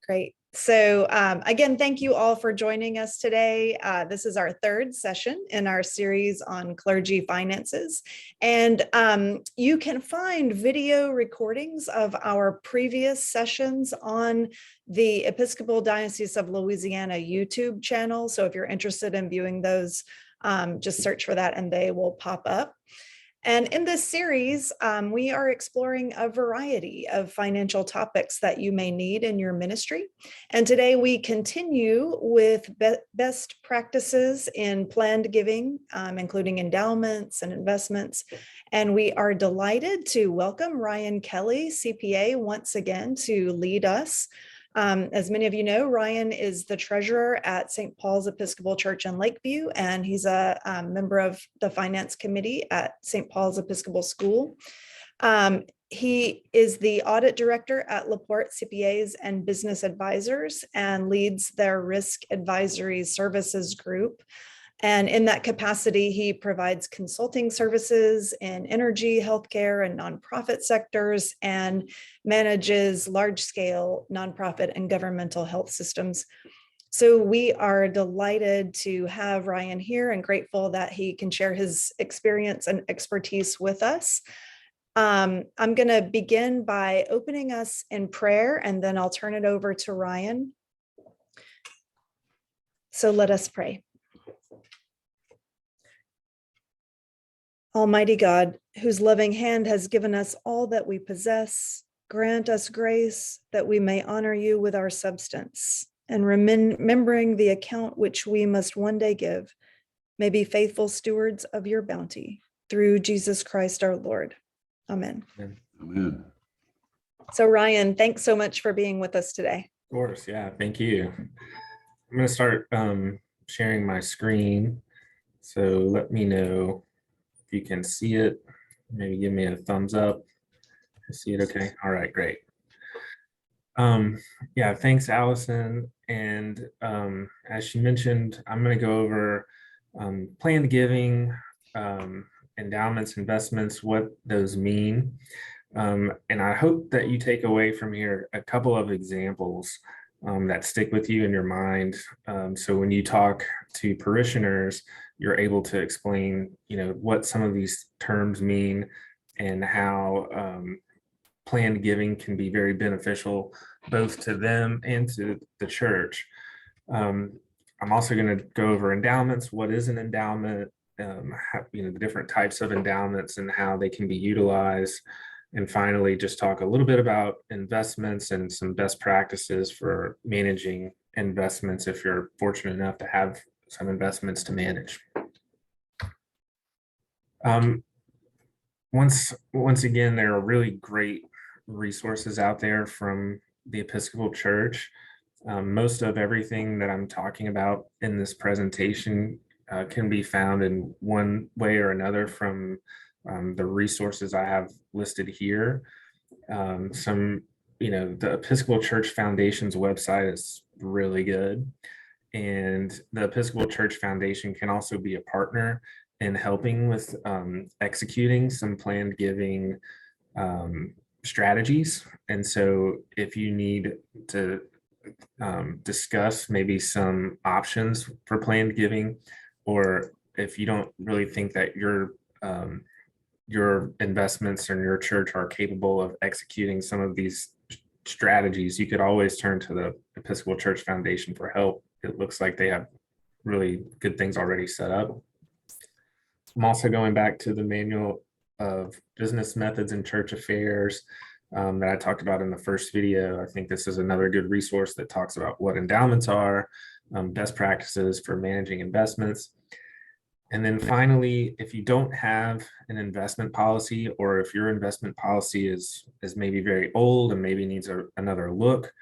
Great. So again, thank you all for joining us today. This is our third session in our series on clergy finances. And you can find video recordings of our previous sessions on the Episcopal Diocese of Louisiana YouTube channel. So if you're interested in viewing those, just search for that and they will pop up. And in this series, we are exploring a variety of financial topics that you may need in your ministry. And today we continue with best practices in planned giving, including endowments and investments. And we are delighted to welcome Ryan Kelley, CPA, once again to lead us. As many of you know, Ryan is the treasurer at St. Paul's Episcopal Church in Lakeview, and he's a member of the finance committee at St. Paul's Episcopal School. He is the audit director at LaPorte CPAs and Business Advisors and leads their risk advisory services group. And in that capacity, he provides consulting services in energy, healthcare, and nonprofit sectors, and manages large-scale nonprofit and governmental health systems. So we are delighted to have Ryan here and grateful that he can share his experience and expertise with us. I'm going to begin by opening us in prayer, and then I'll turn it over to Ryan. So let us pray. Almighty God, whose loving hand has given us all that we possess, grant us grace that we may honor you with our substance, and remembering the account which we must one day give, may be faithful stewards of your bounty, through Jesus Christ our Lord. Amen. Amen. So Ryan, thanks so much for being with us today. Of course, yeah, thank you. I'm going to start sharing my screen. So let me know if you can see it. Maybe give me a thumbs up. I see it okay. All right, great. Yeah, thanks, Allison. And as she mentioned, I'm going to go over planned giving, endowments, investments, what those mean. And I hope that you take away from here a couple of examples that stick with you in your mind. So when you talk to parishioners, you're able to explain, what some of these terms mean and how planned giving can be very beneficial both to them and to the church. I'm also going to go over endowments. What is an endowment? The different types of endowments and how they can be utilized. And finally, just talk a little bit about investments and some best practices for managing investments if you're fortunate enough to have some investments to manage. Once again, there are really great resources out there from the Episcopal Church. Most of everything that I'm talking about in this presentation can be found in one way or another from the resources I have listed here. The Episcopal Church Foundation's website is really good. And the Episcopal Church Foundation can also be a partner in helping with executing some planned giving strategies. And so if you need to discuss maybe some options for planned giving, or if you don't really think that your investments in your church are capable of executing some of these strategies, you could always turn to the Episcopal Church Foundation for help. It looks like they have really good things already set up. I'm also going back to the Manual of Business Methods in Church Affairs that I talked about in the first video. I think this is another good resource that talks about what endowments are, best practices for managing investments. And then finally, if you don't have an investment policy, or if your investment policy is maybe very old and maybe needs another look,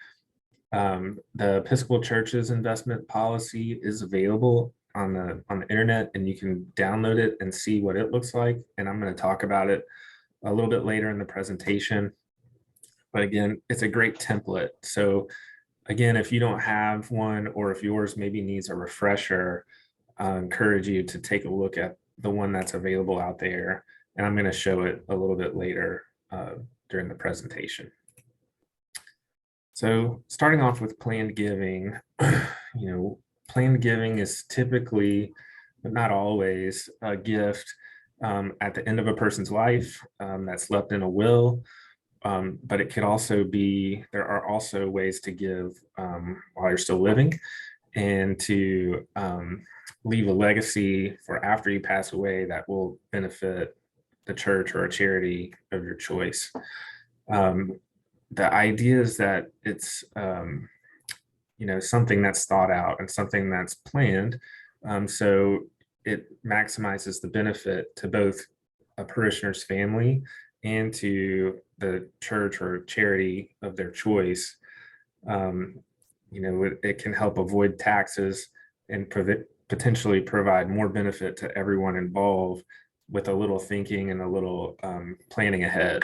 the Episcopal Church's investment policy is available on the internet, and you can download it and see what it looks like. And I'm going to talk about it a little bit later in the presentation. But again, it's a great template. So again, if you don't have one, or if yours maybe needs a refresher, I encourage you to take a look at the one that's available out there. And I'm going to show it a little bit later during the presentation. So starting off with planned giving, planned giving is typically, but not always, a gift at the end of a person's life that's left in a will. But it could also be, there are also ways to give while you're still living, and to leave a legacy for after you pass away that will benefit the church or a charity of your choice. The idea is that it's something that's thought out and something that's planned, so it maximizes the benefit to both a parishioner's family and to the church or charity of their choice. It can help avoid taxes and potentially provide more benefit to everyone involved with a little thinking and a little planning ahead.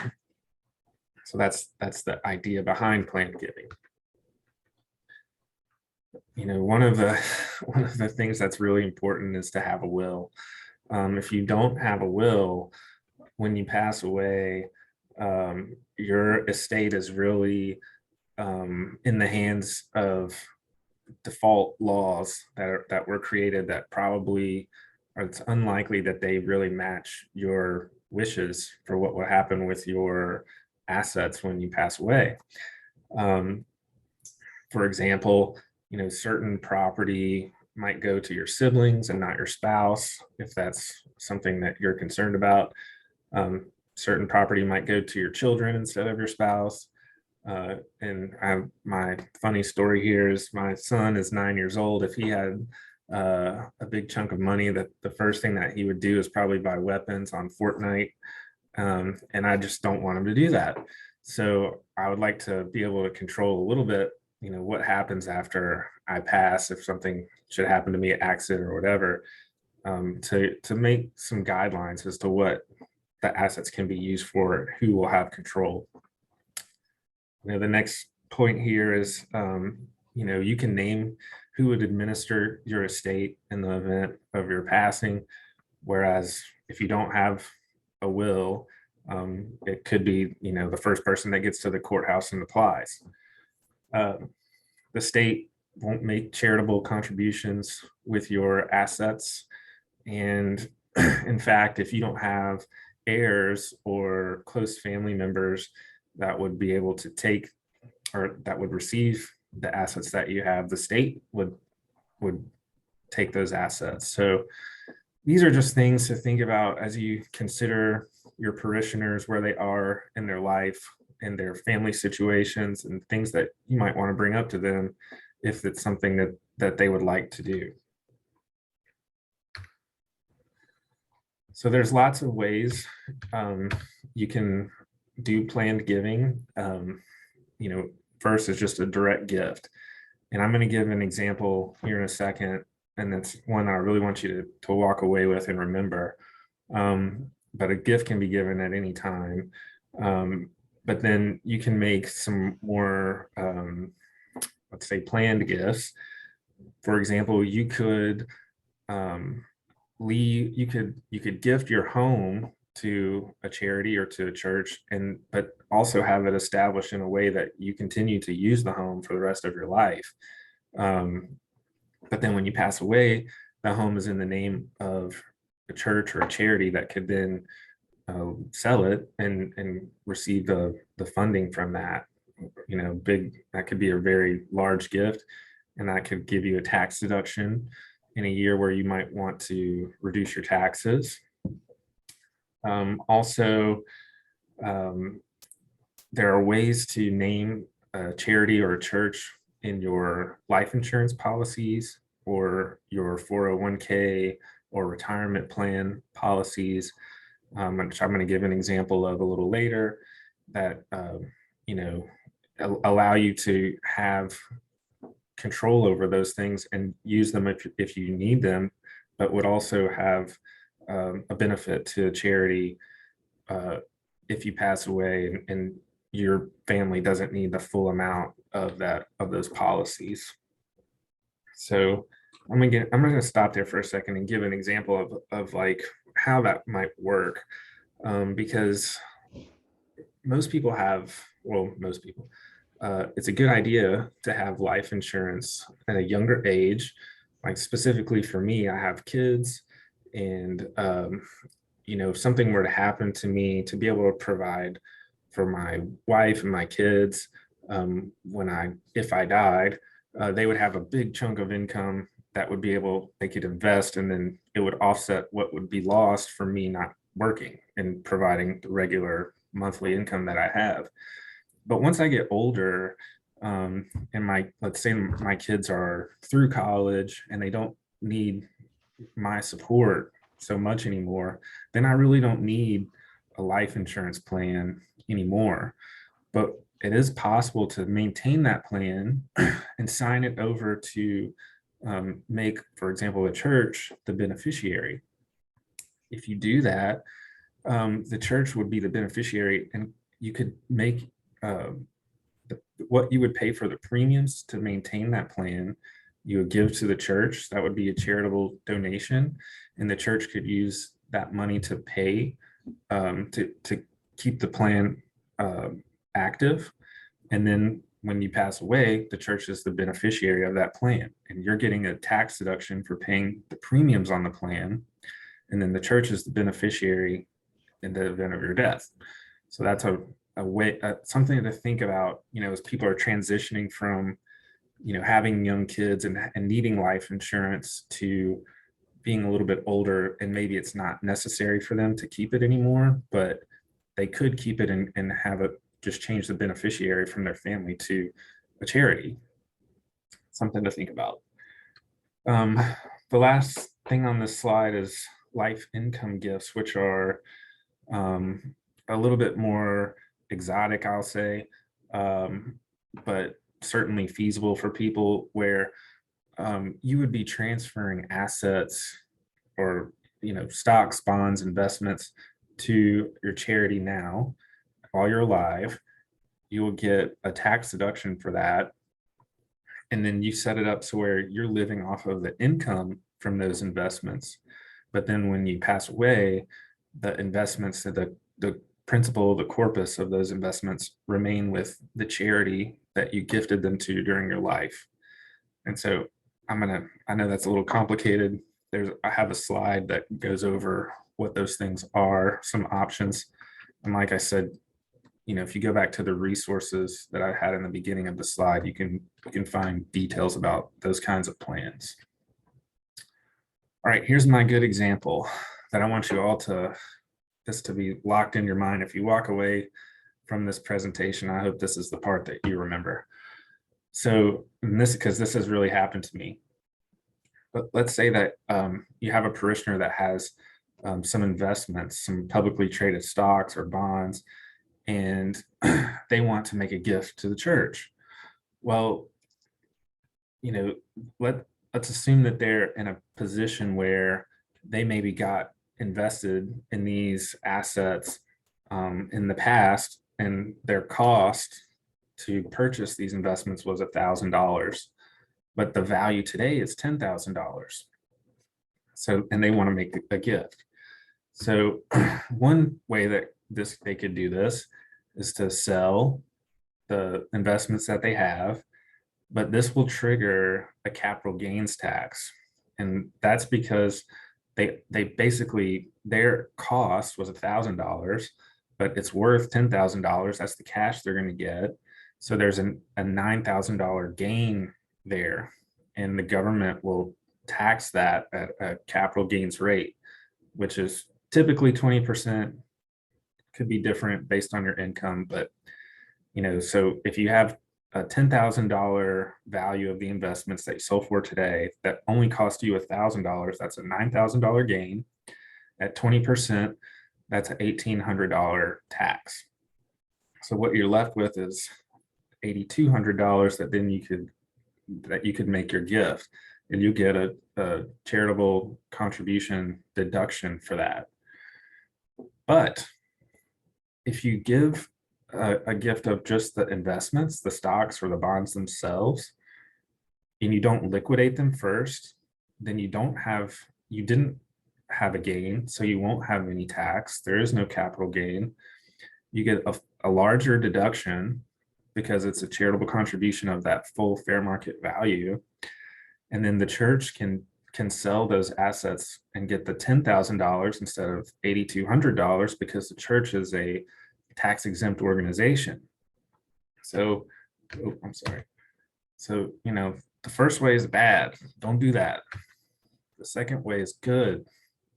So that's the idea behind planned giving. One of the things that's really important is to have a will. If you don't have a will, when you pass away, your estate is really in the hands of default laws that were created that probably, or it's unlikely that they really match your wishes for what will happen with your assets when you pass away. For example, certain property might go to your siblings and not your spouse, if that's something that you're concerned about. Certain property might go to your children instead of your spouse. My funny story here is my son is 9 years old. If he had a big chunk of money, that the first thing that he would do is probably buy weapons on Fortnite. And I just don't want him to do that. So I would like to be able to control a little bit, what happens after I pass, if something should happen to me, an accident or whatever, to make some guidelines as to what the assets can be used for, who will have control. The next point here is, you can name who would administer your estate in the event of your passing. Whereas if you don't have a will, it could be, the first person that gets to the courthouse and applies. The state won't make charitable contributions with your assets. And in fact, if you don't have heirs or close family members that would be able to take, or that would receive the assets that you have, the state would take those assets. So these are just things to think about as you consider your parishioners, where they are in their life and their family situations, and things that you might want to bring up to them if it's something that they would like to do. So there's lots of ways you can do planned giving. First is just a direct gift. And I'm going to give an example here in a second. And that's one I really want you to walk away with and remember. But a gift can be given at any time. But then you can make some more, let's say, planned gifts. For example, you could you could gift your home to a charity or to a church, but also have it established in a way that you continue to use the home for the rest of your life. But then when you pass away, the home is in the name of a church or a charity that could then sell it and receive the funding from that. That could be a very large gift, and that could give you a tax deduction in a year where you might want to reduce your taxes. Also, there are ways to name a charity or a church in your life insurance policies or your 401k or retirement plan policies, which I'm going to give an example of a little later, that allow you to have control over those things and use them if you need them, but would also have a benefit to charity if you pass away and your family doesn't need the full amount of those policies. So I'm gonna stop there for a second and give an example of like how that might work, because most people it's a good idea to have life insurance at a younger age. Like specifically for me, I have kids, and if something were to happen to me, to be able to provide for my wife and my kids, if I died, they would have a big chunk of income that would be they could invest, and then it would offset what would be lost for me not working and providing the regular monthly income that I have. But once I get older, and let's say my kids are through college and they don't need my support so much anymore, then I really don't need a life insurance plan anymore. But it is possible to maintain that plan and sign it over to make, for example, a church the beneficiary. If you do that, the church would be the beneficiary, and you could make what you would pay for the premiums to maintain that plan, you would give to the church. That would be a charitable donation, and the church could use that money to pay to keep the plan active. And then when you pass away, the church is the beneficiary of that plan, and you're getting a tax deduction for paying the premiums on the plan. And then the church is the beneficiary in the event of your death. So that's a way, something to think about, as people are transitioning from, having young kids and needing life insurance to being a little bit older, and maybe it's not necessary for them to keep it anymore, but they could keep it and have it just change the beneficiary from their family to a charity. Something to think about. The last thing on this slide is life income gifts, which are a little bit more exotic, I'll say, but certainly feasible for people, where you would be transferring assets or stocks, bonds, investments to your charity now while you're alive. You will get a tax deduction for that, and then you set it up so where you're living off of the income from those investments. But then when you pass away, the investments, the principal, the corpus of those investments remain with the charity that you gifted them to during your life. And so I know that's a little complicated. I have a slide that goes over what those things are, some options. And like I said, if you go back to the resources that I had in the beginning of the slide, you can find details about those kinds of plans. All right, here's my good example that I want you all to be locked in your mind. If you walk away from this presentation, I hope this is the part that you remember. So because this has really happened to me. But let's say that you have a parishioner that has some investments, some publicly traded stocks or bonds, and they want to make a gift to the church. Well, let's assume that they're in a position where they maybe got invested in these assets in the past, and their cost to purchase these investments was $1,000, but the value today is $10,000. So, and they want to make a gift. So one way that they could do this is to sell the investments that they have, but this will trigger a capital gains tax. And that's because they basically, their cost was $1,000, but it's worth $10,000. That's the cash they're going to get. So there's a $9,000 gain there, and the government will tax that at a capital gains rate, which is typically 20%. Could be different based on your income, but so if you have a $10,000 value of the investments that you sold for today that only cost you $1,000, that's a $9,000 gain. At 20%, that's an $1,800 tax. So what you're left with is $8,200 that you could make your gift, and you get a charitable contribution deduction for that. But if you give a gift of just the investments, the stocks or the bonds themselves, and you don't liquidate them first, then you didn't have a gain, so you won't have any tax. There is no capital gain. You get a larger deduction, because it's a charitable contribution of that full fair market value. And then the church can sell those assets and get the $10,000 instead of $8,200 because the church is a tax exempt organization. So, oh, I'm sorry. So, the first way is bad. Don't do that. The second way is good.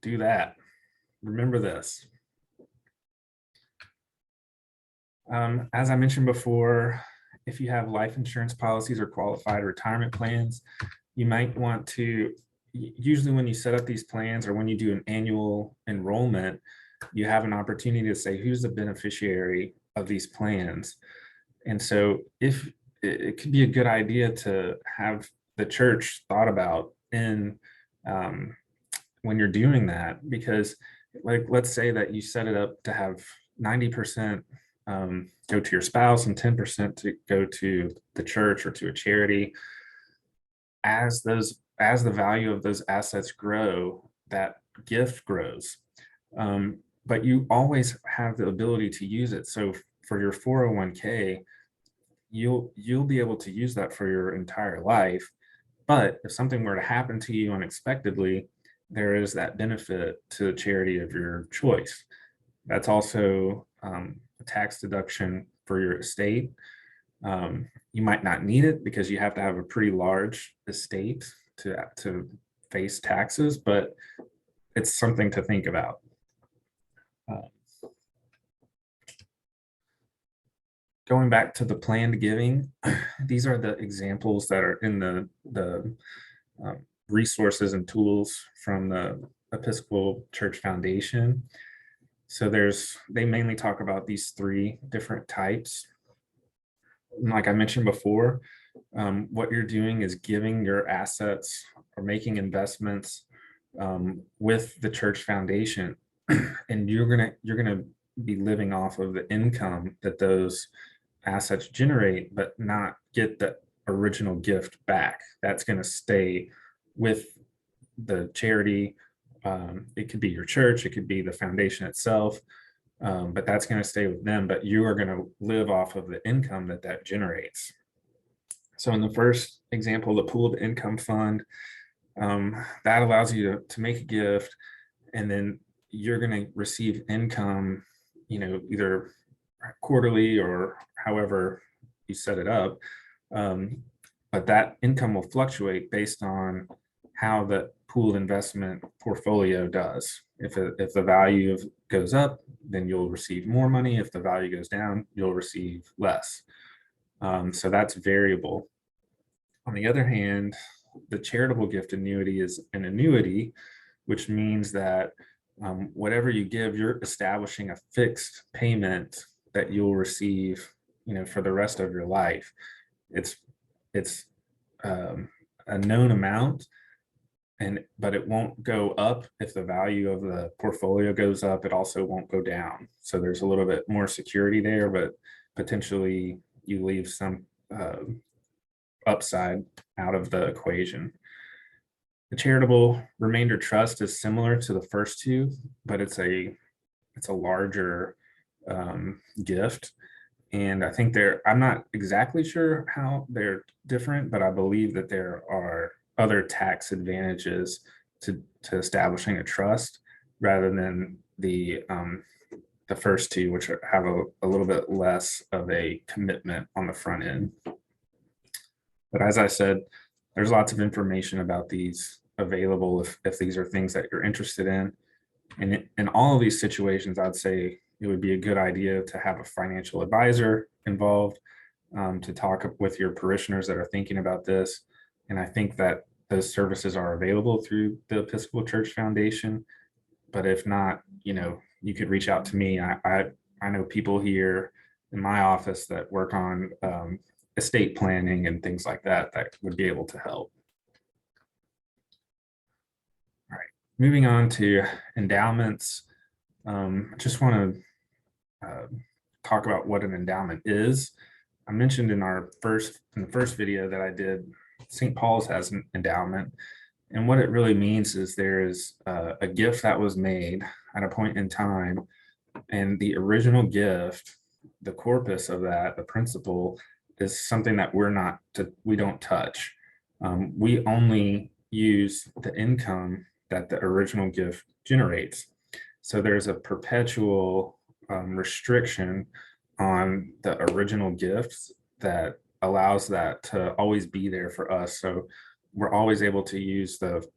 Do that. Remember this. As I mentioned before, if you have life insurance policies or qualified retirement plans, you might want to, usually when you set up these plans or when you do an annual enrollment, you have an opportunity to say, who's the beneficiary of these plans? And so if it could be a good idea to have the church thought about in when you're doing that, because let's say that you set it up to have 90% go to your spouse and 10% to go to the church or to a charity. As the value of those assets grow, that gift grows. But you always have the ability to use it. So for your 401k, you'll be able to use that for your entire life. But if something were to happen to you unexpectedly, there is that benefit to the charity of your choice. That's also a tax deduction for your estate. You might not need it because you have to have a pretty large estate to face taxes, but it's something to think about. Going back to the planned giving, these are the examples that are in the resources and tools from the Episcopal Church Foundation. So they mainly talk about these three different types. Like I mentioned before, what you're doing is giving your assets or making investments with the church foundation, and you're gonna be living off of the income that those assets generate, but not get the original gift back. That's going to stay with the charity. It could be your church, it could be the foundation itself, but that's going to stay with them. But you are going to live off of the income that generates. So in the first example, the pooled income fund, that allows you to make a gift, and then you're going to receive income, either quarterly or however you set it up. But that income will fluctuate based on how the pooled investment portfolio does. If the value goes up, then you'll receive more money. If the value goes down, you'll receive less. So that's variable. On the other hand, the charitable gift annuity is an annuity, which means that whatever you give, you're establishing a fixed payment that you'll receive, for the rest of your life. It's a known amount, but it won't go up if the value of the portfolio goes up. It also won't go down. So there's a little bit more security there, but potentially you leave some upside out of the equation. The charitable remainder trust is similar to the first two, but it's a larger gift. And I think I'm not exactly sure how they're different, but I believe that there are other tax advantages to establishing a trust rather than the first two, which have a little bit less of a commitment on the front end. But as I said, there's lots of information about these available if these are things that you're interested in. And in all of these situations, I'd say it would be a good idea to have a financial advisor involved, to talk with your parishioners that are thinking about this. And I think that those services are available through the Episcopal Church Foundation. But if not, you could reach out to me. I know people here in my office that work on estate planning and things like that would be able to help. All right, moving on to endowments. I just want to talk about what an endowment is. I mentioned in the first video that I did, St. Paul's has an endowment. And what it really means is there is a gift that was made at a point in time, and the original gift the corpus of that, the principal, is something that we don't touch. We only use the income that the original gift generates. So there's a perpetual restriction on the original gifts that allows that to always be there for us. So we're always able to use the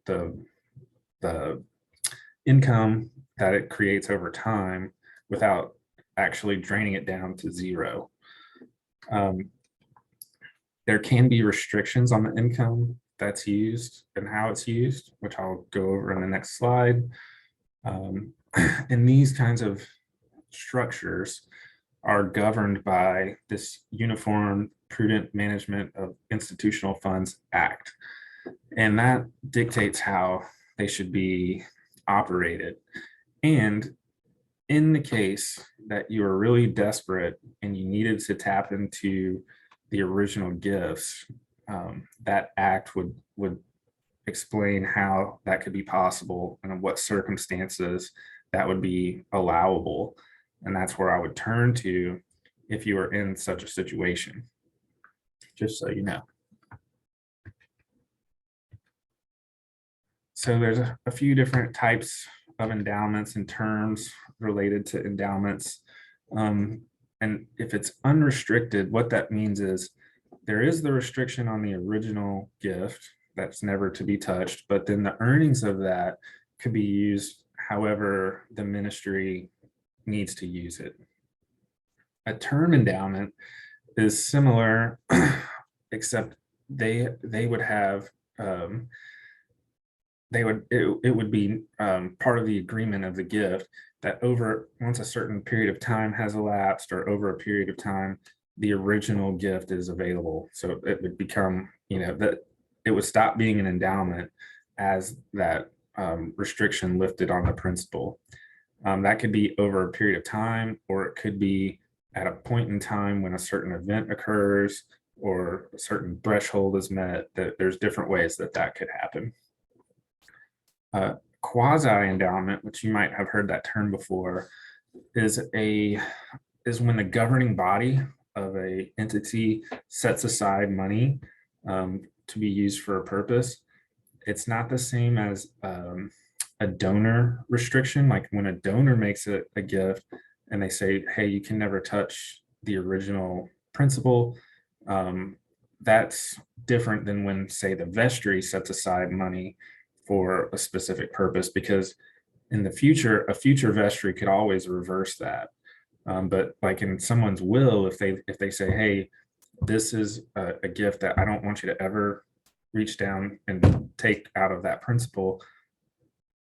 income that it creates over time without actually draining it down to zero. There can be restrictions on the income that's used and how it's used, which I'll go over in the next slide. And these kinds of structures are governed by this Uniform Prudent Management of Institutional Funds Act. And that dictates how they should be operated. And in the case that you were really desperate and you needed to tap into the original gifts, that act would explain how that could be possible and what circumstances that would be allowable. And that's where I would turn to if you were in such a situation, just so you know. So there's a few different types of endowments and terms related to endowments. And if it's unrestricted, what that means is there is the restriction on the original gift that's never to be touched, but then the earnings of that could be used however the ministry needs to use it. A term endowment is similar, except they would have it would be part of the agreement of the gift that once a certain period of time has elapsed or over a period of time, the original gift is available. So it would become, that it would stop being an endowment as that restriction lifted on the principal. That could be over a period of time, or it could be at a point in time when a certain event occurs or a certain threshold is met. That there's different ways that could happen. Quasi endowment, which you might have heard that term before, is when the governing body of a entity sets aside money to be used for a purpose. It's not the same as a donor restriction. Like when a donor makes a gift and they say, hey, you can never touch the original principal. That's different than when, say, the vestry sets aside money for a specific purpose, because in the future, a future vestry could always reverse that. But like in someone's will, if they say, hey, this is a gift that I don't want you to ever reach down and take out of that principal,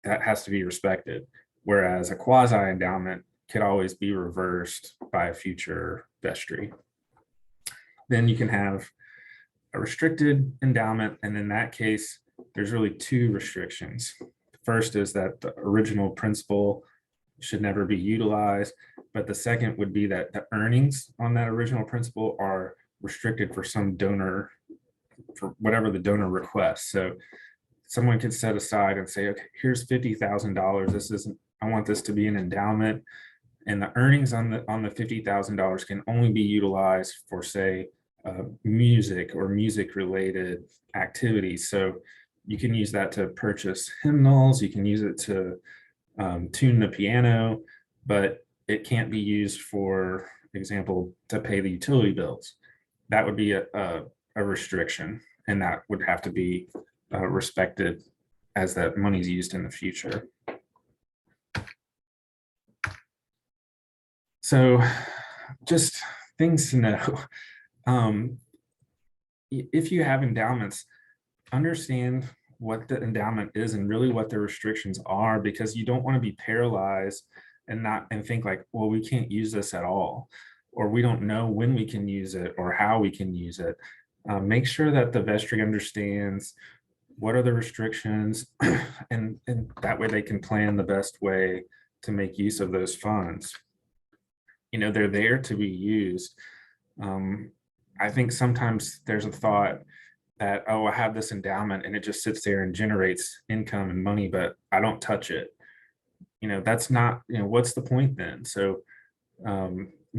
that has to be respected. Whereas a quasi endowment could always be reversed by a future vestry. Then you can have a restricted endowment, and in that case, there's really two restrictions. First is that the original principal should never be utilized, but the second would be that the earnings on that original principal are restricted for some donor, for whatever the donor requests. So someone could set aside and say, okay, here's $50,000. I want this to be an endowment, and the earnings on the $50,000 can only be utilized for, say, music or music related activities. So you can use that to purchase hymnals, you can use it to tune the piano, but it can't be used, for example, to pay the utility bills. That would be a restriction, and that would have to be respected as that money is used in the future. So just things to know. If you have endowments, understand what the endowment is and really what the restrictions are, because you don't want to be paralyzed and think like, well, we can't use this at all, or we don't know when we can use it or how we can use it. Make sure that the vestry understands what are the restrictions, and that way they can plan the best way to make use of those funds. They're there to be used. I think sometimes there's a thought that, oh, I have this endowment and it just sits there and generates income and money, but I don't touch it. That's not, what's the point then? So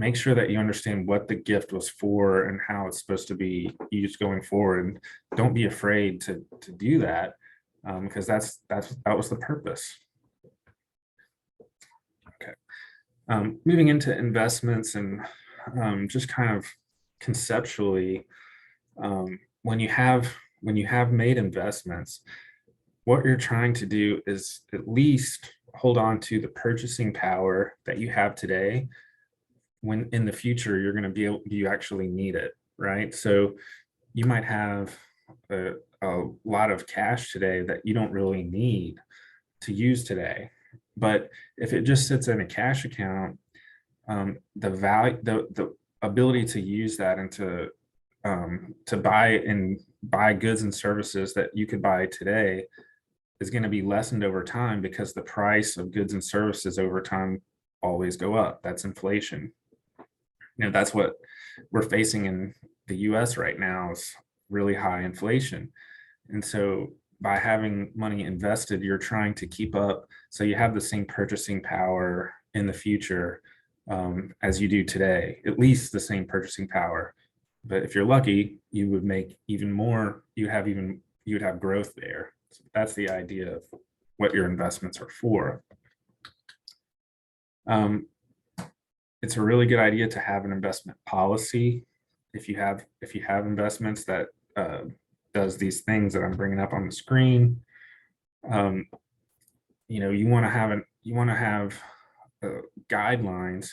make sure that you understand what the gift was for and how it's supposed to be used going forward. And don't be afraid to do that, because that was the purpose. Okay. Moving into investments and just kind of conceptually, when you have made investments, what you're trying to do is at least hold on to the purchasing power that you have today, when in the future you're going to be able, you actually need it, right? So you might have a lot of cash today that you don't really need to use today, but if it just sits in a cash account, the value, the ability to use that and to buy goods and services that you could buy today is going to be lessened over time, because the price of goods and services over time always go up. That's inflation. That's what we're facing in the US right now, is really high inflation. And so by having money invested, you're trying to keep up, so you have the same purchasing power in the future as you do today, at least the same purchasing power. But if you're lucky, you would make even more, you would have growth there. So that's the idea of what your investments are for. It's a really good idea to have an investment policy. If you have investments that does these things that I'm bringing up on the screen, you want to have guidelines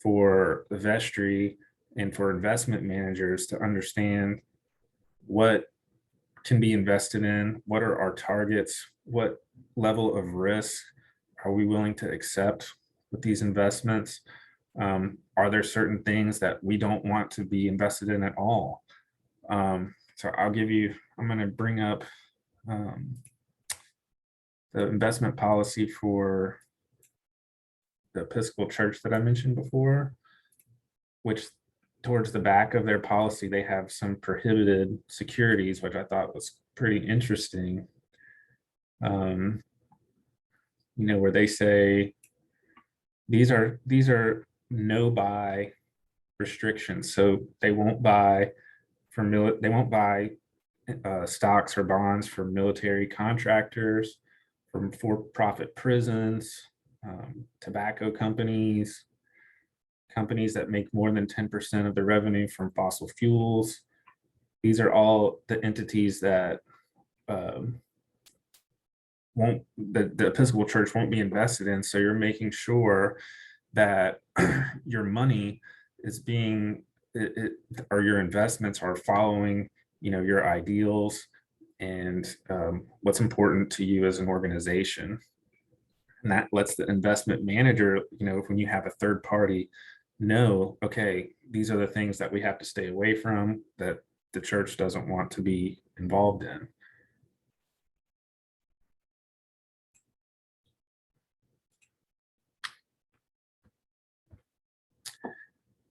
for the vestry and for investment managers to understand what can be invested in, what are our targets, what level of risk are we willing to accept with these investments. Are there certain things that we don't want to be invested in at all? So I'm going to bring up the investment policy for the Episcopal Church that I mentioned before, which towards the back of their policy, they have some prohibited securities, which I thought was pretty interesting. Where they say these are no buy restrictions. So they won't buy stocks or bonds for military contractors, from for-profit prisons, tobacco companies that make more than 10% of the revenue from fossil fuels. These are all the entities that the Episcopal Church won't be invested in. So you're making sure that your money is or your investments are following, your ideals and what's important to you as an organization. And that lets the investment manager, when you have a third party, know, okay, these are the things that we have to stay away from, that the church doesn't want to be involved in.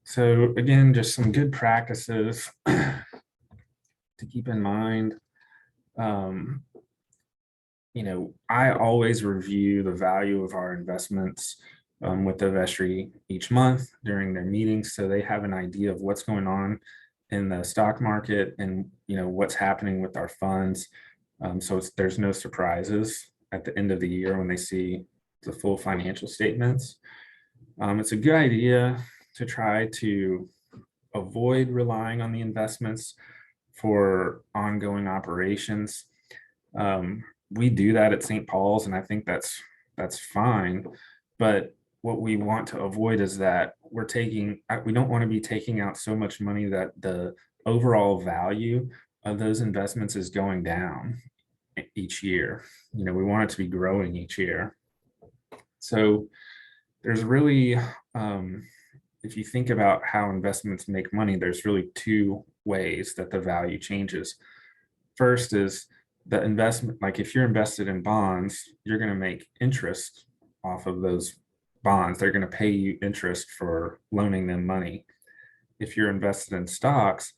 So again, just some good practices to keep in mind. I always review the value of our investments with the vestry each month during their meetings, so they have an idea of what's going on in the stock market and what's happening with our funds. So there's no surprises at the end of the year when they see the full financial statements. It's a good idea to try to avoid relying on the investments for ongoing operations. We do that at St. Paul's, and I think that's fine. But what we want to avoid is that we don't want to be taking out so much money that the overall value of those investments is going down each year. We want it to be growing each year. So there's really, if you think about how investments make money, there's really two ways that the value changes. First is the investment, like if you're invested in bonds, you're going to make interest off of those bonds. They're going to pay you interest for loaning them money. If you're invested in stocks,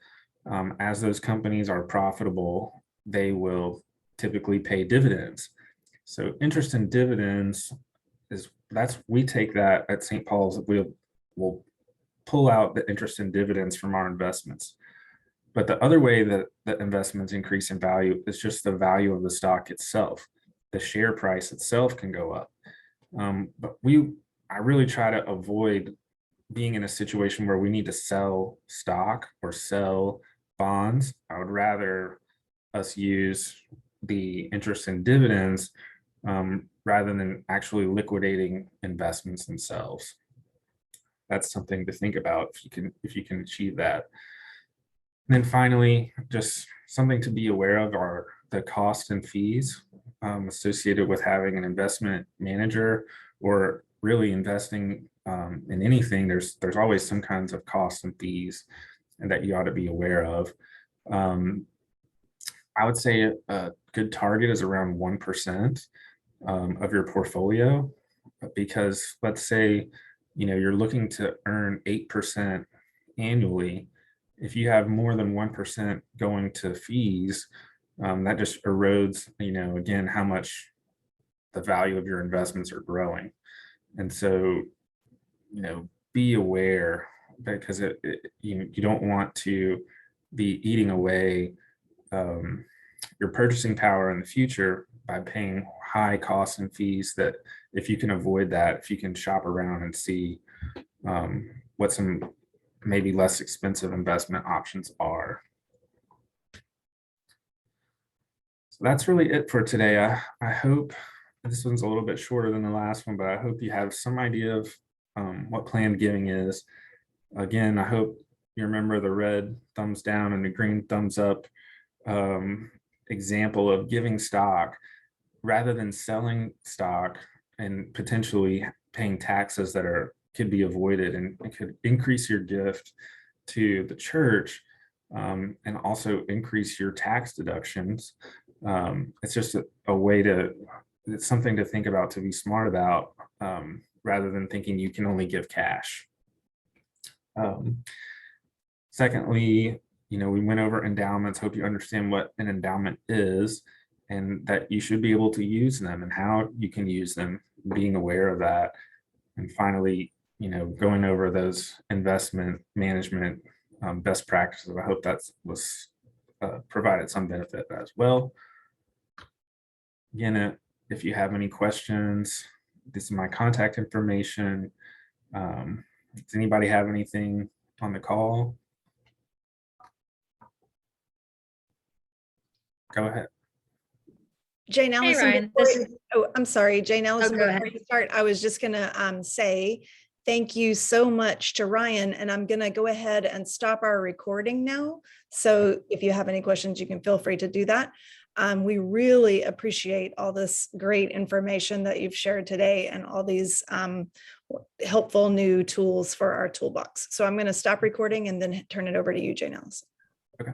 as those companies are profitable, they will typically pay dividends. So interest and dividends we take that at St. Paul's. We'll pull out the interest and dividends from our investments. But the other way that investments increase in value is just the value of the stock itself. The share price itself can go up. But I really try to avoid being in a situation where we need to sell stock or sell bonds. I would rather us use the interest and dividends rather than actually liquidating investments themselves. That's something to think about if you can achieve that. And then finally, just something to be aware of are the costs and fees associated with having an investment manager, or really investing in anything. There's always some kinds of costs and fees and that you ought to be aware of. I would say a good target is around 1% of your portfolio, because let's say you're looking to earn 8% annually. If you have more than 1% going to fees, that just erodes, again, how much the value of your investments are growing. And so, be aware, because you don't want to be eating away your purchasing power in the future by paying high costs and fees. That if you can avoid that, if you can shop around and see what some maybe less expensive investment options are. So that's really it for today. I hope this one's a little bit shorter than the last one, but I hope you have some idea of what planned giving is. Again, I hope you remember the red thumbs down and the green thumbs up example of giving stock rather than selling stock and potentially paying taxes that could be avoided, and it could increase your gift to the church and also increase your tax deductions. It's just a way it's something to think about, to be smart about, rather than thinking you can only give cash. Secondly, we went over endowments. Hope you understand what an endowment is and that you should be able to use them and how you can use them, being aware of that. And finally, going over those investment management best practices. I hope that was provided some benefit as well. Again, if you have any questions, this is my contact information. Does anybody have anything on the call? Go ahead. Jane Allison, Ryan, I'm sorry, Jane Allison, go before you start, I was just gonna say thank you so much to Ryan, and I'm gonna go ahead and stop our recording now. So if you have any questions, you can feel free to do that. We really appreciate all this great information that you've shared today and all these helpful new tools for our toolbox. So I'm gonna stop recording and then turn it over to you, Jane Allison. Okay.